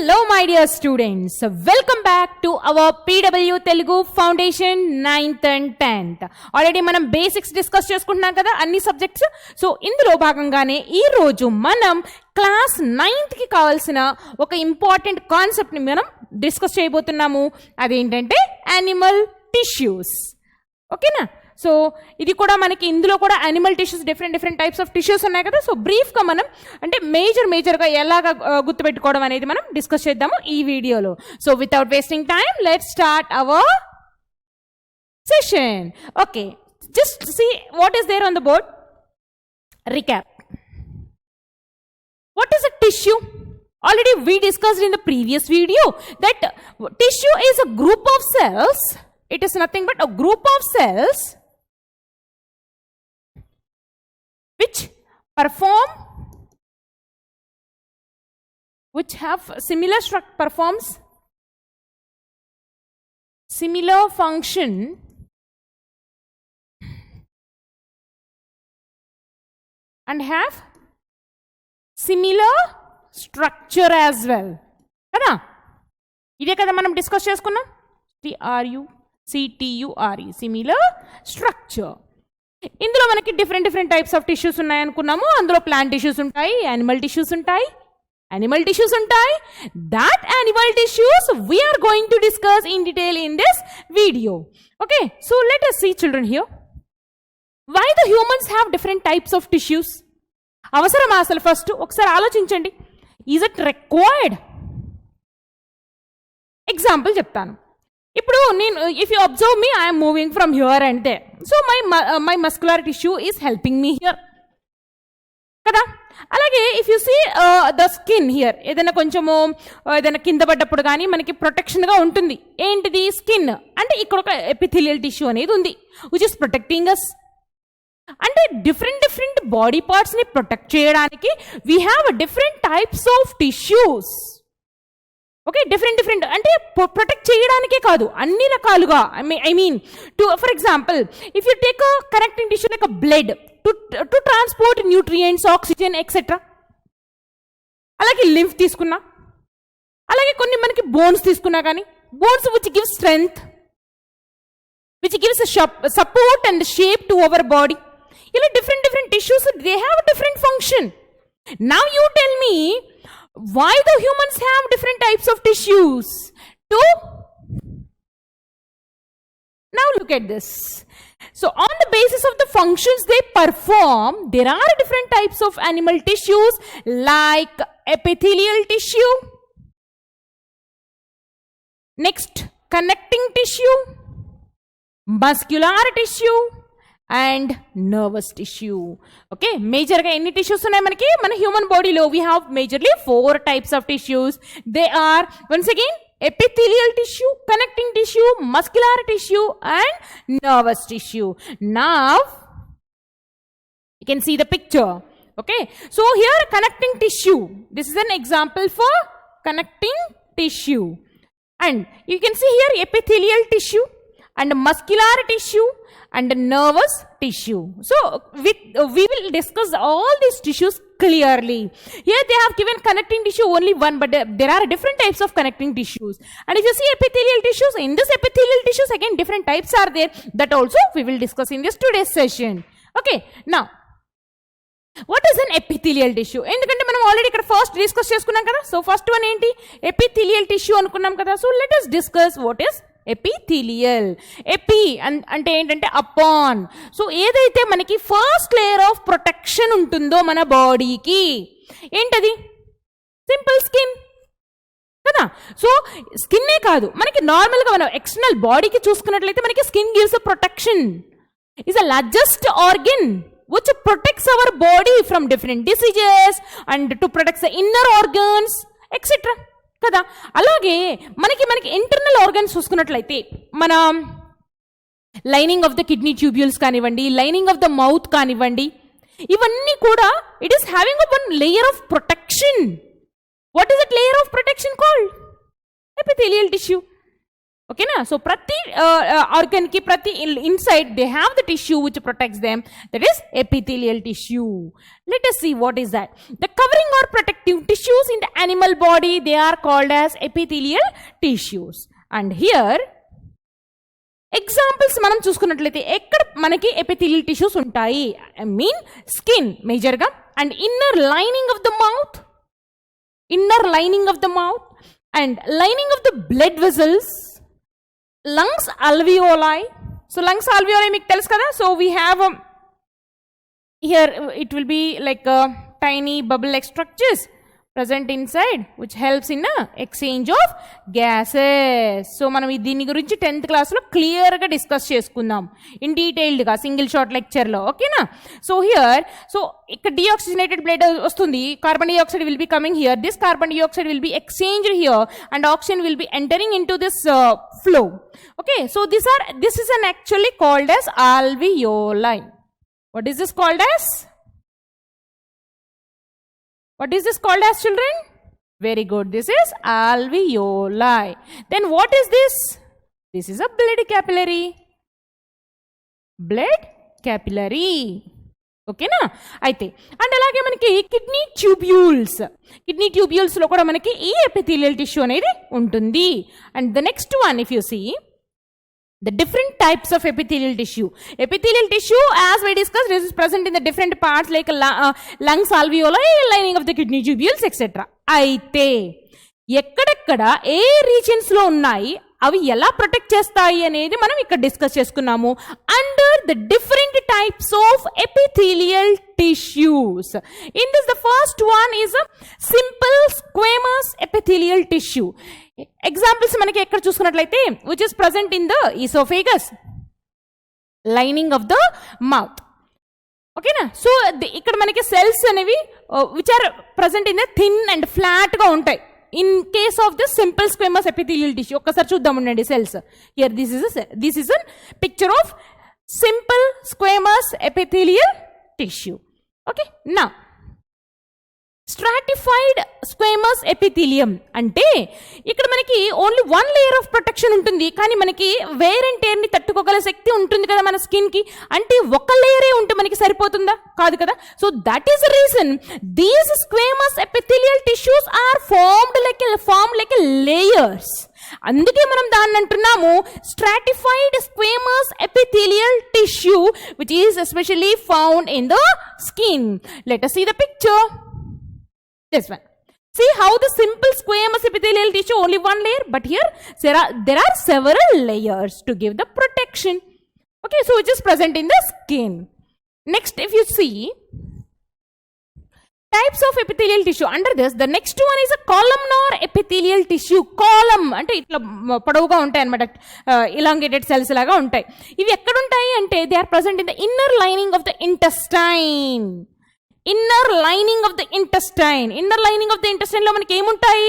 Hello my dear students, welcome back to our PW Telugu Foundation 9th and 10th. Already మనం basics discuss చేసుకుంటున్నాం కదా అన్ని subjects. So ఇందులో భాగంగానే ఈ రోజు మనం క్లాస్ 9th కి కావాల్సిన ఒక ఇంపార్టెంట్ కాన్సెప్ట్ని మనం డిస్కస్ చేయబోతున్నాము. అదేంటంటే యానిమల్ టిష్యూస్. ఓకేనా? సో ఇది కూడా మనకి ఇందులో కూడా animal tissues different types of tissues ఉన్నాయి కదా. సో బ్రీఫ్గా మనం అంటే మేజర్గా ఎలాగా గుర్తుపెట్టుకోవడం అనేది మనం డిస్కస్ చేద్దాము ఈ వీడియోలో. So without wasting time let's start our session. Okay, just see what is there on the board. Recap. What is a tissue? Already we discussed in the previous video that tissue is a group of cells. It is nothing but a group of cells which have performs similar function and have similar structure as well. కదా, ఇదే కదా మనం discuss చేసుకున్నాం. TRUCTURE similar structure. ఇందులో మనకి different types of tissues ఉన్నాయి అనుకున్నాము. అందులో ప్లాంట్ టిష్యూస్ ఉంటాయి, యానిమల్ టిష్యూస్ ఉంటాయి. That animal tissues we are going to discuss in detail in this video. Okay, so let us see children here. Why the humans have different types of tissues? అవసరమా అసలు? First ఒకసారి ఆలోచించండి. Is it required? Example చెప్తాను. ఇప్పుడు నేను if you observe me, I'm moving from here and there. So my muscular tissue is helping me here కదా. అలాగే if you see the skin here, ఏదైనా కొంచెము ఏదైనా కింద పడ్డప్పుడు కానీ మనకి ప్రొటెక్షన్గా ఉంటుంది. ఏంటిది? స్కిన్. అంటే ఇక్కడ ఒక ఎపిథీలియల్ టిష్యూ అనేది ఉంది విచ్ ఇస్ ప్రొటెక్టింగ్ అస్. అంటే డిఫరెంట్ బాడీ పార్ట్స్ని ప్రొటెక్ట్ చేయడానికి we have different types of tissues. Okay, different అంటే ప్రొటెక్ట్ చేయడానికే కాదు, అన్ని రకాలుగా. I mean to for example if you take a connecting tissue like a blood to transport nutrients, oxygen etcetera. అలాగే lymph తీసుకున్నా, అలాగే కొన్ని మనకి బోన్స్ తీసుకున్నా కానీ bones which gives strength, which gives support and shape to our body. ఇలా different tissues, they have different function. Now you tell me why the humans have different types of tissues? Now look at this. So on the basis of the functions they perform, there are different types of animal tissues like epithelial tissue, next connecting tissue, muscular tissue and nervous tissue. Okay, majorగా ఎన్ని tissues ఉన్నాయి మనకి మన human బాడీలో? We have majorly 4 types of tissues. They are once again epithelial tissue, connecting tissue, muscular tissue and nervous tissue. Now you can see the picture. Okay, so here connecting tissue, this is an example for connecting tissue, and you can see here epithelial tissue and muscular tissue and nervous tissue. So we will discuss all these tissues clearly. Here they have given connecting tissue only one, but there are different types of connecting tissues. And if you see epithelial tissues, in this epithelial tissues again different types are there. That also we will discuss in this today's session. Okay, now what is an epithelial tissue? ఎందుకంటే మనం already ఇక్కడ first discuss చేసుకున్నాం కదా. So first one ఏంటి? Epithelial tissue అనుకున్నాం కదా. So let us discuss what is epithelial. AP అంటే ఏంటంటే అపాన్. సో ఏదైతే మనకి ఫస్ట్ లేయర్ ఆఫ్ ప్రొటెక్షన్ ఉంటుందో మన బాడీకి, ఏంటది? సింపుల్ స్కిన్ కదా. సో స్కిన్నే కాదు, మనకి నార్మల్గా మనం ఎక్స్టర్నల్ బాడీకి చూసుకున్నట్లయితే మనకి skin gives a protection. Is a largest organ which protects our body from different diseases and to protect the inner organs etc. కదా. అలాగే మనకి ఇంటర్నల్ ఆర్గన్స్ చూసుకున్నట్లయితే మన lining of the kidney tubules కానివ్వండి, లైనింగ్ ఆఫ్ ద మౌత్ కానివ్వండి, ఇవన్నీ కూడా it is having one layer of protection. What is that layer of protection called? Epithelial tissue. ఓకేనా. సో ప్రతి ఆర్గన్కి ప్రతి inside they have the tissue which protects them, that is epithelial tissue. Let us see what is that. The covering or protective tissues in the animal body, they are called as epithelial tissues. And here examples మనం చూసుకున్నట్లయితే ఎక్కడ మనకి epithelial tissues ఉంటాయి, I mean skin మేజర్గా, and inner lining of the mouth, and lining of the blood vessels, lungs alveoli. So lungs alveoli మీకు తెలుసు కదా. So we have here it will be like tiny bubble like structures present inside which helps in exchange of gases. So మనం దీని గురించి 10th క్లాస్లో క్లియర్గా discuss చేసుకుందాం in డీటెయిల్డ్గా సింగిల్ షార్ట్ లెక్చర్లో, ఓకేనా. సో హియర్ ఇక్కడ డిఆక్సిజనేటెడ్ బ్లడ్ వస్తుంది, carbon dioxide will be coming here, this carbon dioxide will be exchanged here and oxygen will be entering in to this flow. Okay, so this is an actually called as alveoli. What is this called as? What is this called as, children? Very good. This is alveoli. Then what is this? This is a blood capillary. Blood capillary. ఓకేనా. అయితే and అలాగే మనకి kidney ట్యూబ్యూల్స్లో కూడా మనకి ఈ epithelial tissue అనేది ఉంటుంది. And the next one, if you see the different types of epithelial tissue. Epithelial tissue, as we discussed, is present in the different parts like lungs, alveoli, lining of the kidney tubules, etc. అయితే ఎక్కడెక్కడ ఏ రీజన్స్లో ఉన్నాయి, అవి ఎలా protect చేస్తాయి అనేది మనం ఇక్కడ discuss చేసుకున్నాము under the different types of epithelial tissues. In this the first one is simple squamous epithelial tissue. Examples మనకి ఎక్కడ చూసుకున్నట్లయితే which is present in the oesophagus, lining of the mouth, ఓకేనా. సో ఇక్కడ మనకి సెల్స్ అనేవి which are present in the thin and ఫ్లాట్గా ఉంటాయి in case of the simple squamous epithelial tissue. ఒక్కసారి చూద్దాం ఉండండి cells. Here this is an picture of simple squamous epithelial tissue. Okay, నా స్ట్రాటిఫైడ్ స్క్వేమస్ ఎపిథీలియం అంటే ఇక్కడ మనకి only one layer of protection ఉంటుంది, కానీ మనకి వేర్ అండ్ టేర్ ని తట్టుకోగల శక్తి ఉంటుంది కదా మన స్కిన్ కి. అంటే ఒక లేయరే ఉంటే మనకి సరిపోతుందా? కాదు కదా. So that is the reason these squamous epithelial tissues are form like layers. అందుకే మనం దాన్ని అంటున్నాము stratified squamous epithelial tissue which is especially found in the skin. Let us see the picture. This one. See how the simple squamous epithelial tissue only one layer, but here there are several layers to give the protection. Okay, so it is present in the skin. Next, if you see types of epithelial tissue, under this the next one is a columnar epithelial tissue. Column అంటే ఇట్లా పొడవుగా ఉంటాయి అన్నమాట, elongated cells లాగా ఉంటాయి. ఇవి ఎక్కడ ఉంటాయి అంటే they are present in the inner lining of the intestine. Inner lining of the intestine. Inner lining of the intestine లో మనకి ఏముంటాయి?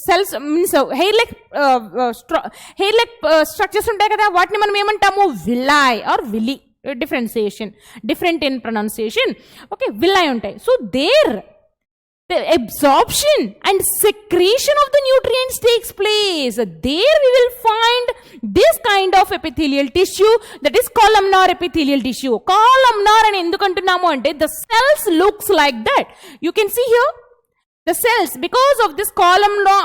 Cells means hair like structures ఉంటాయి కదా, వాటిని మనం ఏమంటాము? విల్లాయ్ are విలి. different in pronunciation. Okay, villi ఉంటాయి. So there the absorption and secretion of the nutrients takes place. There we will find this kind of epithelial tissue, that is columnar epithelial tissue. Columnar అని ఎందుకు అంటున్నాము అంటే the cells looks like that. You can see here the cells, because of this columnar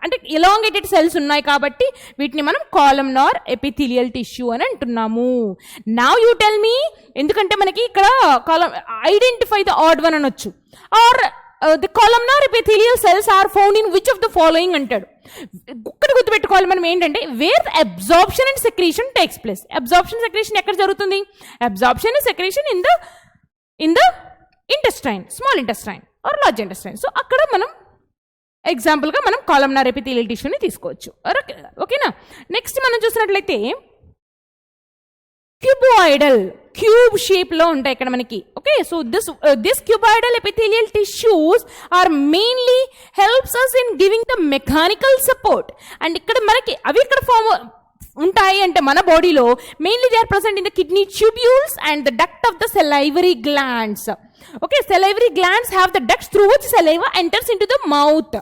అంటే elongated cells ఉన్నాయి కాబట్టి వీటిని మనం columnar epithelial tissue అని అంటున్నాము. Now you tell me, ఎందుకంటే మనకి ఇక్కడ identify the odd one అనొచ్చు, or the columnar epithelial cells are found in which of the following అంటాడు. ఇక్కడ గుర్తుపెట్టుకోవాలి మనం ఏంటంటే where the absorption and secretion takes place. Absorption secretion ఎక్కడ జరుగుతుంది? Absorption and secretion in the intestine, small intestine or large intestine. So అక్కడ మనం ఎగ్జాంపుల్గా మనం columnar epithelial tissue ని తీసుకోవచ్చు. ఓకేనా. నెక్స్ట్ మనం చూసినట్లయితే క్యూబాయిడల్, క్యూబ్ షేప్ లో ఉంటాయి ఇక్కడ మనకి. Okay, so this cuboidal epithelial tissues are mainly helps us in giving the mechanical support. అండ్ ఇక్కడ మనకి అవి ఇక్కడ ఫామ్ ఉంటాయి అంటే మన బాడీలో mainly they are present in the kidney tubules and the duct of the salivary glands. Okay, salivary glands have the ducts through which saliva enters into the mouth.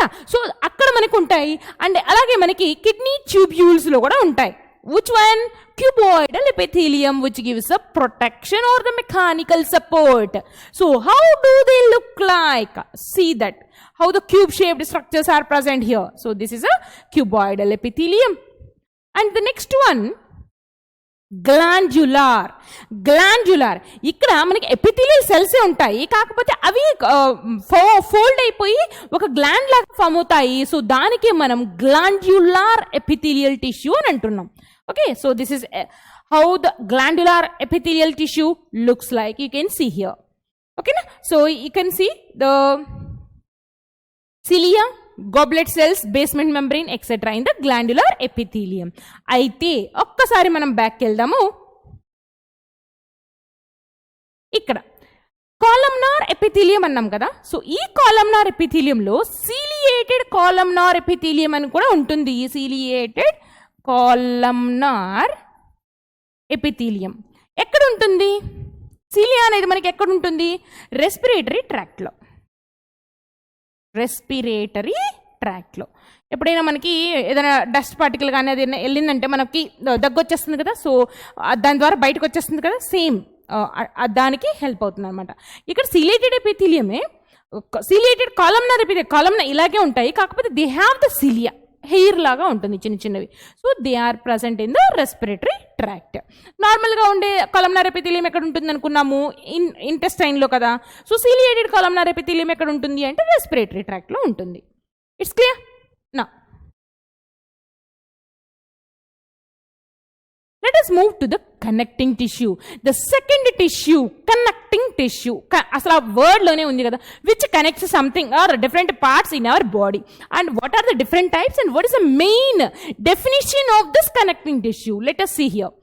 కదా. సో అక్కడ మనకు ఉంటాయి. అండ్ అలాగే మనకి కిడ్నీ ట్యూబ్యూల్స్లో కూడా ఉంటాయి. Which one? Cuboidal epithelium, which gives a protection or the mechanical support. So how do they look like? See that how the cube shaped structures are present here. So this is a cuboidal epithelium. And the next one, గ్లాండ్యులార్. ఇక్కడ మనకి epithelial సెల్సే ఉంటాయి, కాకపోతే అవి fold అయిపోయి ఒక gland లాగా form అవుతాయి. So దానికి మనం గ్లాండ్యులార్ ఎపిథీలియల్ టిష్యూ అని అంటున్నాం. Okay, so this is how the glandular epithelial tissue looks like. You can see here. ఓకేనా. So you can see the cilia, goblet cells, basement membrane, etc. in the glandular epithelium. అయితే ఒక్కసారి మనం back వెళ్దాము. ఇక్కడ columnar epithelium అన్నాం కదా. So ఈ columnar ఎపిథీలియంలో ciliated columnar epithelium అని కూడా ఉంటుంది. ఈ సీలియేటెడ్ కాలమ్నార్ ఎపిథీలియం ఎక్కడ ఉంటుంది? సిలియా అనేది మనకి ఎక్కడ ఉంటుంది? రెస్పిరేటరీ ట్రాక్ట్లో. ఎప్పుడైనా మనకి ఏదైనా డస్ట్ పార్టికల్ కానీ అది వెళ్ళిందంటే మనకి దగ్గు వచ్చేస్తుంది కదా. సో దాని ద్వారా బయటకు వచ్చేస్తుంది కదా. సేమ్ దానికి హెల్ప్ అవుతుంది అనమాట. ఇక్కడ సిలియేటెడ్ ఎపిథీలియమే, సిలియేటెడ్ కాలమ్నార్ ఎపిథీలియం. కాలమ్నా ఇలాగే ఉంటాయి, కాకపోతే they have the cilia, hair లాగా ఉంటుంది చిన్న చిన్నవి. So they are present in the respiratory tract. నార్మల్గా ఉండే కాలమ్నార్ ఎపిథీలియం ఎక్కడ ఉంటుంది అనుకున్నాము? ఇంటెస్టైన్లో కదా. సో సిలియేటెడ్ కాలమ్నార్ ఎపిథీలియం ఎక్కడ ఉంటుంది అంటే రెస్పిరేటరీ ట్రాక్ట్లో ఉంటుంది. ఇట్స్ క్లియర్ నా. Let us move to the connecting tissue. The second tissue, connecting tissue. అసలు ఆ వర్డ్లోనే ఉంది కదా, which connects something or different parts in our body. And what are the different types and what is the main definition of this connecting tissue? Let us see here.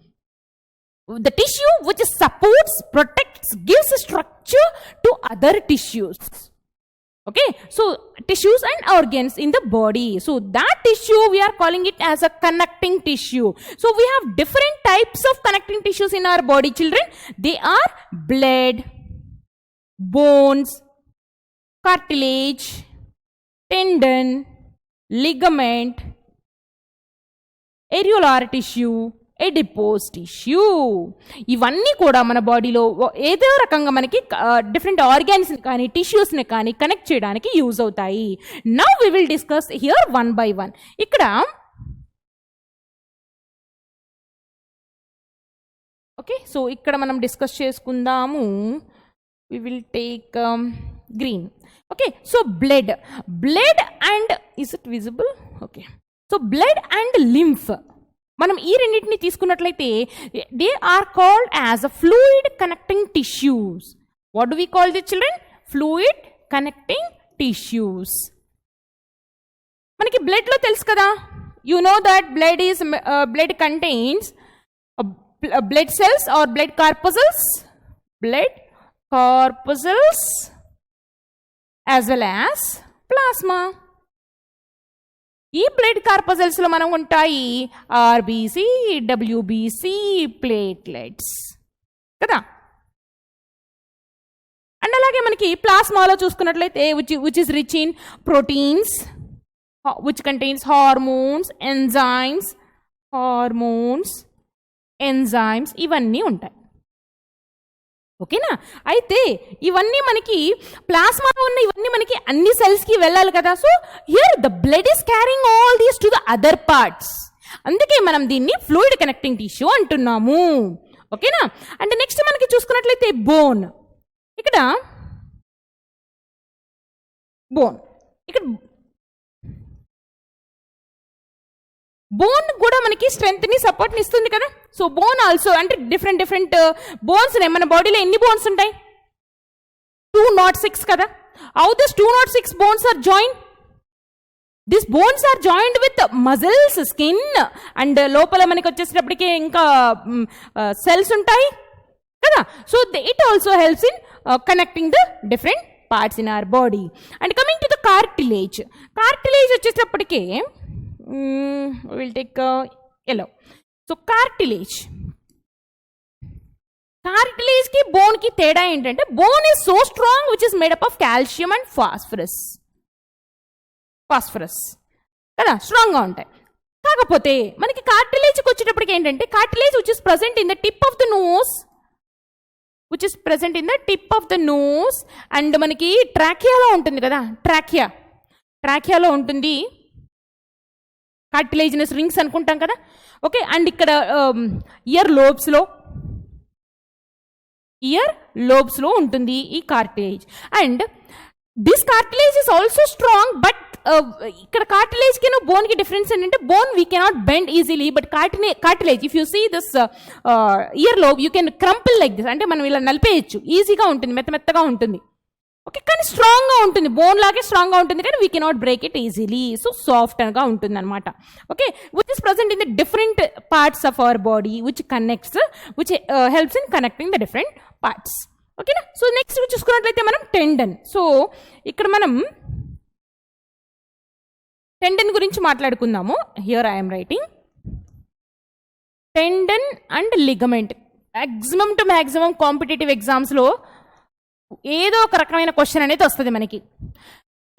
The tissue which supports, protects, gives structure to other tissues. Okay, so tissues and organs in the body. So that tissue we are calling it as a connecting tissue. So we have different types of connecting tissues in our body, children. They are blood, bones, cartilage, tendon, ligament, areolar tissue, adipose tissue. ఇవన్నీ కూడా మన బాడీలో ఏదో రకంగా మనకి different ఆర్గాన్స్ని కానీ టిష్యూస్ని కానీ connect చేయడానికి యూజ్ అవుతాయి. Now we will discuss here one by one. ఇక్కడ ఓకే, సో ఇక్కడ మనం డిస్కస్ చేసుకుందాము. We will take green. Okay, so blood and is it visible? Okay, so blood and lymph మనం ఈ రెండింటిని తీసుకున్నట్లయితే they are called as a fluid connecting tissues. What do we call the children? Fluid connecting tissues. మనకి బ్లడ్లో తెలుసు కదా, you know that blood contains blood cells are blood corpuscles as well as plasma. ఈ blood కార్పసల్స్లో మనం ఉంటాయి RBC, WBC, platelets కదా. And అలాగే మనకి ప్లాస్మాలో చూసుకున్నట్లయితే which is rich in proteins, which contains hormones, enzymes ఇవన్నీ ఉంటాయి. ఓకేనా. అయితే ఇవన్నీ మనకి ప్లాస్మాలో ఉన్న ఇవన్నీ మనకి అన్ని సెల్స్కి వెళ్ళాలి కదా. So here the blood is carrying all these to the other parts. అందుకే మనం దీన్ని ఫ్లూయిడ్ కనెక్టింగ్ టిష్యూ అంటున్నాము. ఓకేనా. అంటే నెక్స్ట్ మనకి చూసుకున్నట్లయితే బోన్. ఇక్కడ బోన్ కూడా మనకి స్ట్రెంగ్త్ని సపోర్ట్ని ఇస్తుంది కదా. సో బోన్ ఆల్సో అంటే డిఫరెంట్ బోన్స్ మన బాడీలో ఎన్ని బోన్స్ ఉంటాయి? 206 కదా. How this 206 bones are join? This bones are joined with muscles, skin and లోపల మనకి వచ్చేసేటప్పటికి ఇంకా సెల్స్ ఉంటాయి కదా. So it also helps in connecting the different parts in our body. And coming to the cartilage వచ్చేటప్పటికే we'll take yellow. So cartilage కి bone కి తేడా ఏంటంటే bone is so strong which is made up of calcium and phosphorus. Phosphorus కదా, స్ట్రాంగ్గా ఉంటాయి. కాకపోతే మనకి కార్టిలేజ్కి వచ్చేటప్పటికి ఏంటంటే cartilage which is present in the tip of the nose and మనకి ట్రాకియాలో ఉంటుంది కదా, ట్రాకియాలో ఉంటుంది కార్టిలేజినస్ రింగ్స్ అనుకుంటాం కదా. ఓకే, అండ్ ఇక్కడ ఇయర్ లోబ్స్లో ఉంటుంది ఈ cartilage. And this cartilage is also strong, but ఇక్కడ కార్టిలేజ్కి బోన్కి డిఫరెన్స్ ఏంటంటే bone we cannot bend easily, but cartilage if you see this ear lobe you can crumple like this, అంటే మనం ఇలా నలిపేయచ్చు, ఈజీగా ఉంటుంది, మెత్తగా ఉంటుంది. ఓకే, కానీ స్ట్రాంగ్గా ఉంటుంది, బోన్ లాగే స్ట్రాంగ్గా ఉంటుంది, కానీ we cannot break it easily. So సాఫ్ట్గా ఉంటుంది అనమాట. Okay, which is present in the different parts of our body which helps in connecting the different parts. ఓకేనా. సో నెక్స్ట్ చూసుకున్నట్లయితే మనం టెండన్. సో ఇక్కడ మనం టెండన్ గురించి మాట్లాడుకుందాము. Here I'm writing tendon and ligament. Maximum to maximum competitive ఎగ్జామ్స్లో ఏదో ఒక రకమైన క్వశ్చన్ అనేది వస్తుంది మనకి.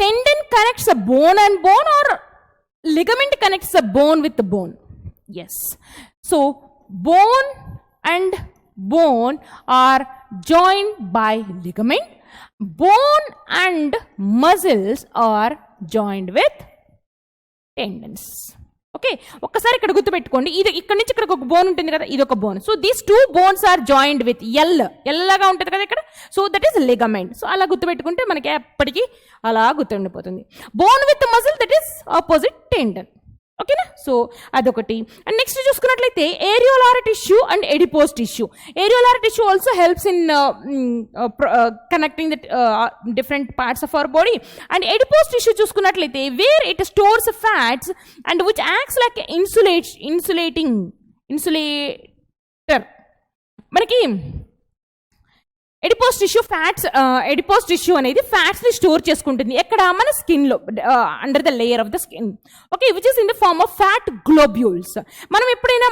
Tendon connects a bone and bone, or ligament connects a bone with bone. Yes, so bone and bone are joined by ligament. Bone and muscles are joined with tendons. Okay, ఒక్కసారి ఇక్కడ గుర్తుపెట్టుకోండి, ఇది ఇక్కడ నుంచి ఇక్కడ ఒక బోన్ ఉంటుంది కదా, ఇది ఒక bone. So these two bones are joined with ఎల్లాగా ఉంటుంది కదా ఇక్కడ, సో దట్ ఈస్ లిగమెంట్. సో అలా గుర్తుపెట్టుకుంటే మనకి ఎప్పటికీ అలా గుర్తుండిపోతుంది. Bone with muscle, that is opposite tendon. ఓకేనా. సో అదొకటి. అండ్ నెక్స్ట్ చూసుకున్నట్లయితే areolar tissue and adipose tissue. Areolar tissue also helps in connecting the different parts of our body. And adipose tissue చూసుకున్నట్లయితే where it stores fats and which acts like insulator. మనకి adipose tissue అనేది ఫ్యాట్స్ని store చేసుకుంటుంది ఎక్కడ, మన స్కిన్లో, under the layer of the skin. Okay, which is in the form of fat globules. మనం ఎప్పుడైనా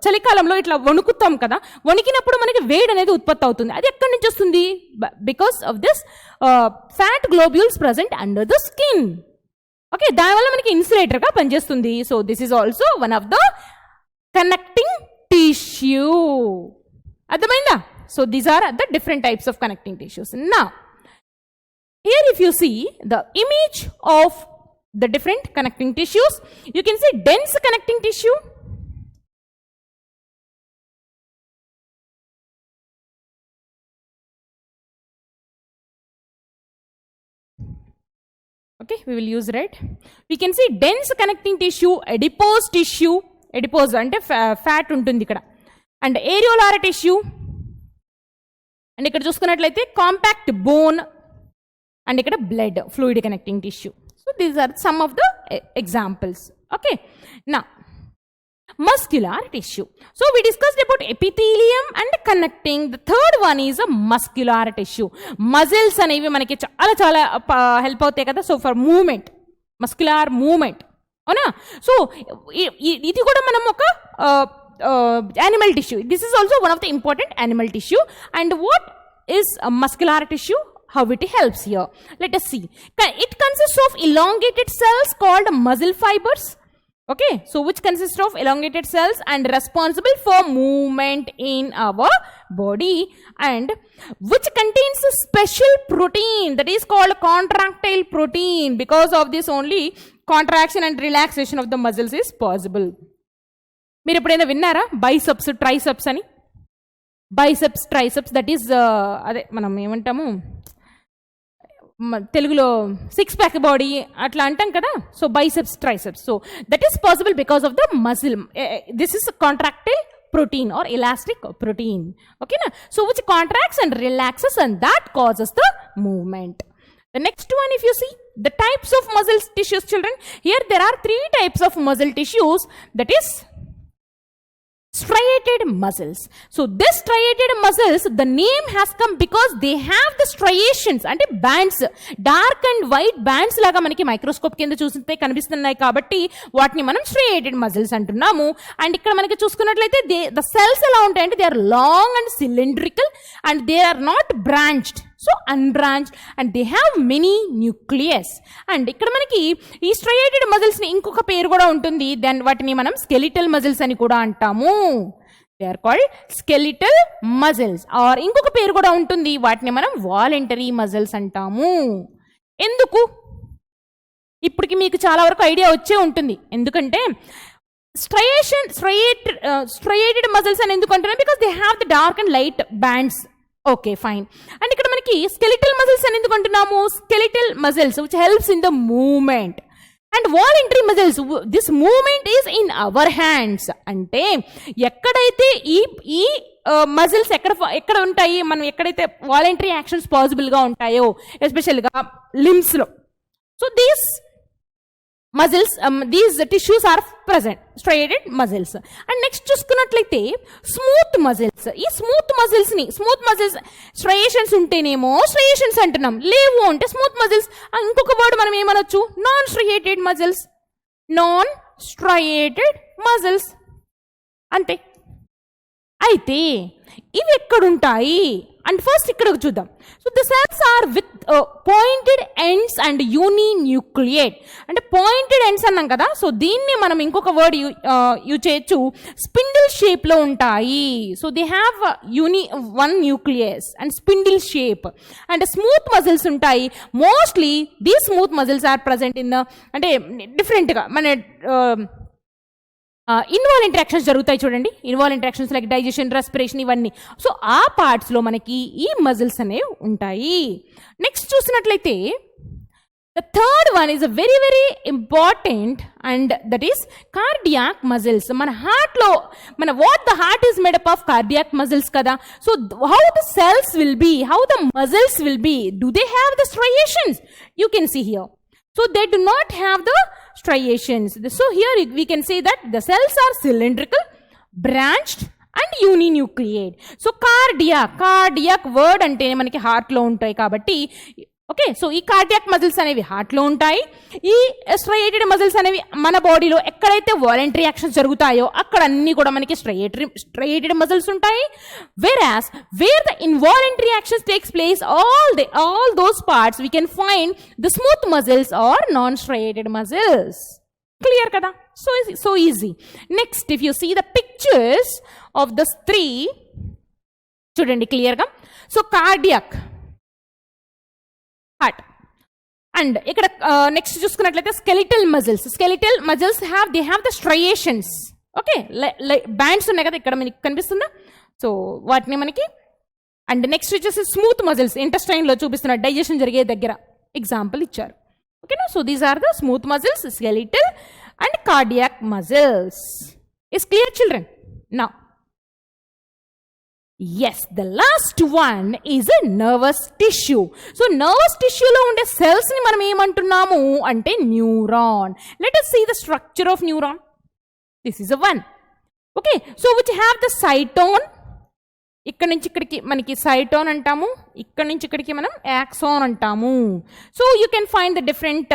చలికాలంలో ఇట్లా వణుకుతాం కదా, వణికినప్పుడు మనకి వేడి అనేది ఉత్పత్తి అవుతుంది. అది ఎక్కడి నుంచి వస్తుంది? Because of this fat globules present under the skin. Okay, దానివల్ల మనకి ఇన్సులేటర్గా పనిచేస్తుంది. So this is also one of the connecting tissue. అర్థమైందా? So these are the different types of connecting tissues. Now, here if you see the image of the different connecting tissues, you can see dense connecting tissue, okay, we will use red. We can see dense connecting tissue, adipose tissue, adipose ante fat untundi ikkada, and areolar tissue. And ఇక్కడ చూసుకున్నట్లయితే compact bone, and ఇక్కడ blood fluid connecting tissue. So these are some of the examples. Okay, నా muscular tissue. So we discussed about epithelium and connecting. The third one is a muscular tissue. Muscles అనేవి మనకి చాలా చాలా help అవుతాయి కదా, so for movement, muscular movement, అవునా. So ఇది కూడా మనం ఒక animal tissue. This is also one of the important animal tissue. And what is a muscular tissue? How it helps here? Let us see. It consists of elongated cells called muscle fibers. Okay, so which consists of elongated cells and responsible for movement in our body, and which contains a special protein that is called contractile protein. Because of this only contraction and relaxation of the muscles is possible. మీరు ఎప్పుడైనా విన్నారా biceps triceps అని? Biceps triceps that is అదే మనం ఏమంటాము తెలుగులో six pack body అట్లా అంటాం కదా. So biceps triceps, so that is possible because of the muscle. This is contractile protein or elastic protein. Okay na? So which contracts and relaxes and that causes the movement. The next one, if you see the types of muscle tissues, children, here there are 3 types of muscle tissues, that is striated muscles. So this striated muscles, the name has come because they have the striations అంటే bands, dark and white bands లాగా మనకి microscope కింద చూస్తే కనిపిస్తున్నాయి కాబట్టి వాటిని మనం striated muscles అంటున్నాము. అండ్ ఇక్కడ మనకి చూసుకున్నట్లయితే the cells ఎలా ఉంటాయంటే they are long and cylindrical and they are not branched. So unbranched and they have many nucleus. And ఇక్కడ మనకి ఈ స్ట్రయేటెడ్ మజిల్స్ని ఇంకొక పేరు కూడా ఉంటుంది, దెన్ వాటిని మనం స్కెలిటల్ మజిల్స్ అని కూడా అంటాము. They are called skeletal muscles. Or ఇంకొక పేరు కూడా ఉంటుంది, వాటిని మనం వాలంటరీ మజిల్స్ అంటాము. ఎందుకు? ఇప్పటికి మీకు చాలా వరకు ఐడియా వచ్చే ఉంటుంది. ఎందుకంటే స్ట్రయేటెడ్ మజిల్స్ అని ఎందుకు అంటున్నాం? Because they have the dark and light bands. Okay fine. And ఇక్కడ మనకి స్కెలిటల్ మజిల్స్ అని ఎందుకు అంటున్నాము? Skeletal muscles which helps in the movement. And voluntary muscles, this movement is in our hands. అంటే ఎక్కడైతే ఈ మజిల్స్ ఎక్కడ ఉంటాయి, మనం ఎక్కడైతే వాలంటరీ యాక్షన్స్ పాసిబుల్గా ఉంటాయో, ఎస్పెషల్గా లిమ్స్లో. So these muscles, these tissues are present, striated muscles. And next చూసుకున్నట్లయితే స్మూత్ మజిల్స్. ఈ స్మూత్ మజిల్స్ స్ట్రయేషన్స్ ఉంటేనేమో స్ట్రయేషన్స్ అంటున్నాం, లేవు అంటే స్మూత్ మజిల్స్. ఇంకొక వర్డ్ మనం ఏమనొచ్చు? Non స్ట్రయేటెడ్ muscles. అంతే. అయితే ఇవి ఎక్కడుంటాయి అండ్ ఫస్ట్ ఇక్కడ చూద్దాం. So the cells are with pointed ends and uninucleate. అంటే పాయింటెడ్ ఎండ్స్ అన్నాం కదా, సో దీన్ని మనం ఇంకొక వర్డ్ యూజ్ చేయొచ్చు, స్పిండిల్ షేప్లో ఉంటాయి. So they have one nucleus and spindle shape. And smooth muscles ఉంటాయి. Mostly these smooth muscles are present in అంటే డిఫరెంట్గా మన ఇన్వాల్వ్ యాక్షన్స్ జరుగుతాయి చూడండి. Involve actions like digestion, respiration, ఇవన్నీ. సో ఆ పార్ట్స్లో మనకి ఈ మజిల్స్ అనేవి ఉంటాయి. నెక్స్ట్ చూసినట్లయితే the third one is a very very important and that is cardiac muscles. మన హార్ట్లో what the heart is made up of cardiac muscles కదా. So how the cells will be, how the muscles will be, do they have the striations? You can see here. So they do not have the striations. So here we can say that the cells are cylindrical, branched and uninucleate. So cardiac word అంటే మనకి heart లో ఉంటాయి కాబట్టి, okay. So ఈ cardiac muscles అనేవి హార్ట్లో ఉంటాయి. ఈ స్ట్రయేటెడ్ మజిల్స్ అనేవి మన బాడీలో ఎక్కడైతే వాలంటరీ యాక్షన్స్ జరుగుతాయో అక్కడ అన్ని కూడా మనకి స్ట్రయేటెడ్ మజిల్స్ ఉంటాయి. Wear the involuntary actions takes place, all those parts we can find the smooth muscles or non-striated muscles. Clear kada? So easy. Next, if you see the pictures of the three, చూడండి clear గా. So cardiac, heart. And ఇక్కడ next చూసుకున్నట్లయితే skeletal muscles have the striations. Okay, bands ఉన్నాయి కదా ఇక్కడ మనకి కనిపిస్తుందా? సో వాటిని మనకి. అండ్ నెక్స్ట్ వచ్చేసి స్మూత్ మజిల్స్, ఇంటెస్టైన్లో చూపిస్తున్నారు, డైజెషన్ జరిగే దగ్గర ఎగ్జాంపుల్ ఇచ్చారు. ఓకేనా? So these are the smooth muscles, skeletal and cardiac muscles. Is clear children? Now yes, the last one is a nervous tissue. So nervous tissue lo unde cells ni manam em antunnamu ante neuron. Let us see the structure of neuron. This is a one. Okay, so which have the cytone. ఇక్కడ నుంచి ఇక్కడికి మనకి సైటోన్ అంటాము, ఇక్కడ నుంచి ఇక్కడికి మనం axon అంటాము. So you can find the different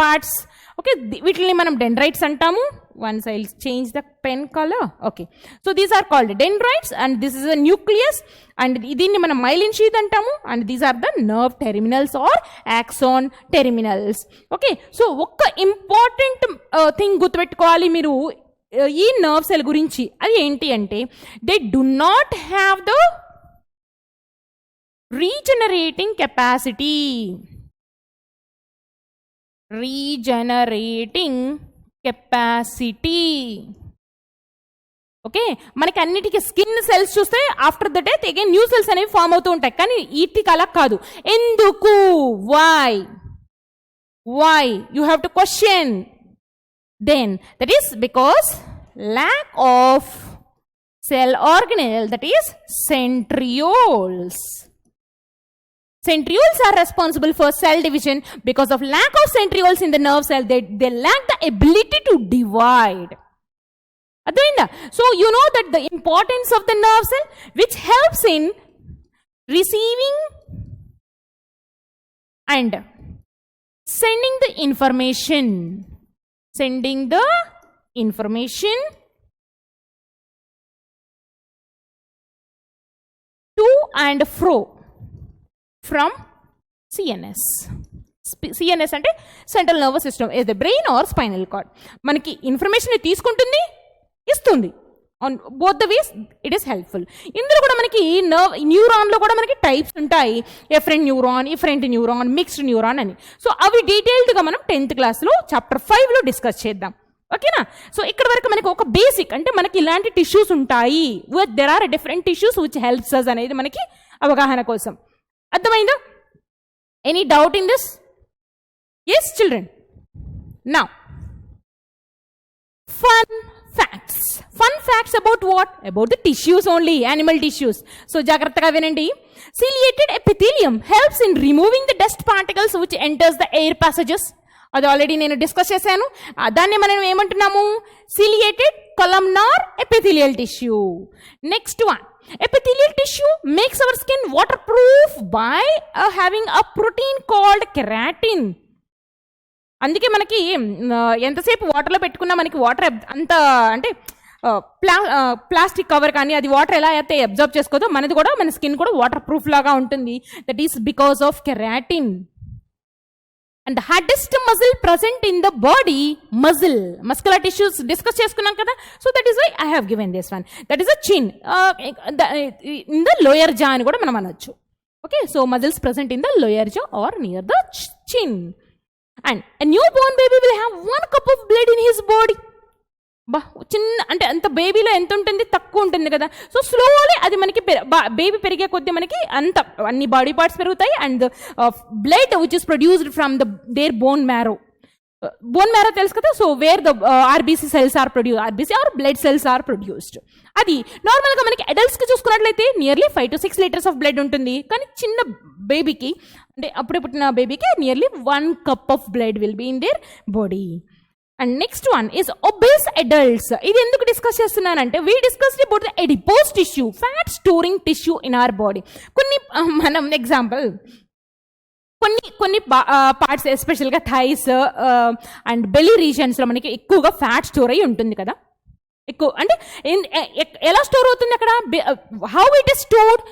parts. Okay, వీటిని మనం డెండ్రైట్స్ అంటాము. Once I'll change the pen color. Okay, so these are called dendrites and this is a nucleus and దీన్ని మనం myelin sheath అంటాము. and these are the nerve terminals or axon terminals. Okay, so ఒక్క important thing గుర్తుపెట్టుకోవాలి మీరు ఈ nerve cell గురించి. అది ఏంటి అంటే they do not have the regenerating capacity. Okay, మనకి అన్నిటికీ స్కిన్ సెల్స్ చూస్తే after the death again new cells అనేవి ఫామ్ అవుతూ ఉంటాయి. కానీ వీటికి అలా కాదు. ఎందుకు? Why you have to question. Then that is because lack of cell organelle, that is centrioles. Centrioles are responsible for cell division. Because of lack of centrioles in the nerve cell, they lack the ability to divide. Adinda. So you know that the importance of the nerve cell which helps in receiving and sending the information to and fro from CNS. CNS అంటే central nervous system, is the brain or spinal cord. మనకి information తీసుకుంటుంది, ఇస్తుంది. On both the ways it is helpful. ఇందులో కూడా మనకి న్యూరాన్లో కూడా మనకి టైప్స్ ఉంటాయి, efferent neuron, afferent neuron, mixed neuron అని. సో అవి డీటెయిల్డ్గా మనం 10th క్లాస్లో చాప్టర్ 5లో డిస్కస్ చేద్దాం. ఓకేనా? సో ఇక్కడ వరకు మనకి ఒక బేసిక్ అంటే మనకి ఇలాంటి టిష్యూస్ ఉంటాయి, there are different tissues which helps us అనేది మనకి అవగాహన కోసం. అర్థమైందా? Any doubt in this? Yes children. Now fun facts about what? About the tissues only, animal tissues. So జాగ్రత్తగా వినండి. Ciliated epithelium helps in removing the dust particles which enters the air passages. అది already నేను discuss చేశాను. దాన్ని మనం ఏమంటున్నాము? Ciliated columnar epithelial tissue. Next one, epithelial tissue makes our skin waterproof by having a protein called keratin. అందుకే మనకి ఎంతసేపు వాటర్లో పెట్టుకున్నా మనకి వాటర్ అంత అంటే ప్లాస్టిక్ కవర్ కానీ అది వాటర్ ఎలా అయితే అబ్జర్వ్ చేసుకోదో మనది కూడా, మన స్కిన్ కూడా వాటర్ ప్రూఫ్ లాగా ఉంటుంది. That is because of keratin. And the hardest muscle present in the body, muscular tissues discuss చేసుకున్నాం కదా. So that is why I have given this one. That is a chin in the lower jaw అని కూడా మనం అనొచ్చు. Okay, so muscles present in the lower jaw are near the chin. And a newborn baby will have 1 cup of blood in his body. చిన్న అంటే అంత బేబీలో ఎంత ఉంటుంది? తక్కువ ఉంటుంది కదా. సో స్లోలీ అది మనకి బేబీ పెరిగే కొద్దీ మనకి అంత అన్ని బాడీ పార్ట్స్ పెరుగుతాయి. And blood which is produced from their bone marrow. Bone marrow తెలుసు కదా. So where the RBC cells are produce, RBC are blood cells are produced. అది నార్మల్గా మనకి అడల్ట్స్కి చూసుకున్నట్లయితే nearly 5 to 6 liters of blood ఉంటుంది. కానీ చిన్న బేబీకి అంటే అప్పుడే పుట్టిన బేబీకి nearly 1 cup of blood will be in their body. And next one is obese adults. ఇది ఎందుకు డిస్కస్ చేస్తున్నానంటే we discussed about the adipose tissue, fat storing tissue in our body. మనం ఎగ్జాంపుల్ కొన్ని పార్ట్స్ ఎస్పెషల్గా థైస్ అండ్ బెలీ రీజన్స్లో మనకి ఎక్కువగా fat store అయ్యి ఉంటుంది కదా. ఎక్కువ అంటే ఎలా స్టోర్ అవుతుంది అక్కడ? How it is stored?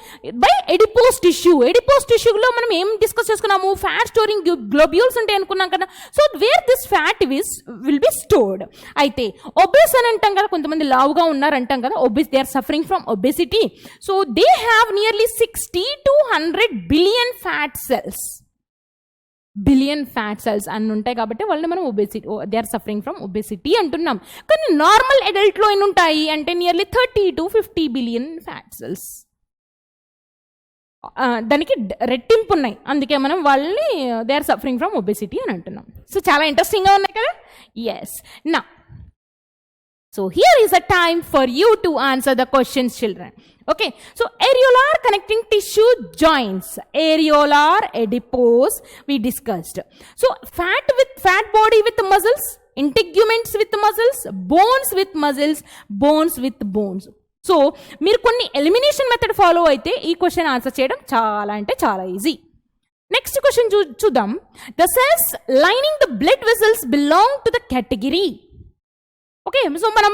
By adipose tissue. Adipose టిష్యూలో మనం ఏం డిస్కస్ చేసుకున్నాము? ఫ్యాట్ స్టోరింగ్ గ్లోబ్యూల్స్ ఉంటాయి అనుకున్నాం కదా. So where this fat will be stored. అయితే ఒబేస్ అని అంటాం కదా, కొంతమంది లావుగా ఉన్నారు అంటాం కదా, obese, they are suffering from obesity. So they have nearly 60 to 100 billion fat cells. Billion fat cells అన్ని ఉంటాయి కాబట్టి వాళ్ళని మనం obesity, they are suffering from obesity అంటున్నాం. కానీ నార్మల్ అడల్ట్లో ఎన్ని ఉంటాయి అంటే nearly 30 to 50 billion fat cells. దానికి రెట్టింపు ఉన్నాయి, అందుకే మనం వాళ్ళని they are suffering from obesity అని అంటున్నాం. సో చాలా ఇంట్రెస్టింగ్గా ఉన్నాయి కదా. ఎస్. నా so here is a time for you to answer the questions, children. Okay, so areolar connecting tissue joints, areolar, adipose we discussed. So fat body with muscles, integuments with muscles, bones with muscles, bones with bones. So మీరు కొన్ని elimination method follow అయితే ఈ question answer చేయడం చాలా అంటే చాలా easy. Next question చూద్దాం. The cells lining the blood vessels belong to the category. Okay, so మనం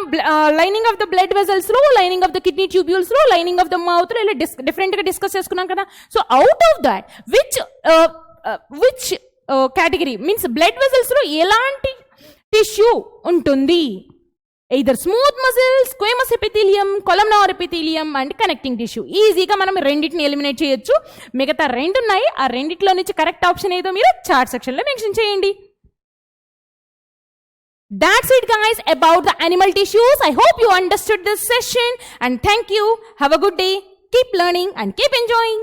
లైనింగ్ ఆఫ్ ద బ్లడ్ వెసల్స్లో, లైనింగ్ ఆఫ్ ద కిడ్నీ ట్యూబ్యూల్స్లో, లైనింగ్ ఆఫ్ ద మౌత్లో ఇలా డిఫరెంట్గా డిస్కస్ చేసుకున్నాం కదా. So out of that which category means blood వెసల్స్లో ఎలాంటి టిష్యూ ఉంటుంది? either smooth muscles, squamous epithelium, columnar epithelium and connecting tissue. ఈజీగా మనం రెండింటిని ఎలిమినేట్ చేయొచ్చు. మిగతా రెండు ఉన్నాయి, ఆ రెండిట్లో నుంచి కరెక్ట్ ఆప్షన్ ఏదో మీరు చార్ట్ సెక్షన్లో మెన్షన్ చేయండి. That's it guys about the animal tissues. I hope you understood this session and thank you. Have a good day. Keep learning and keep enjoying.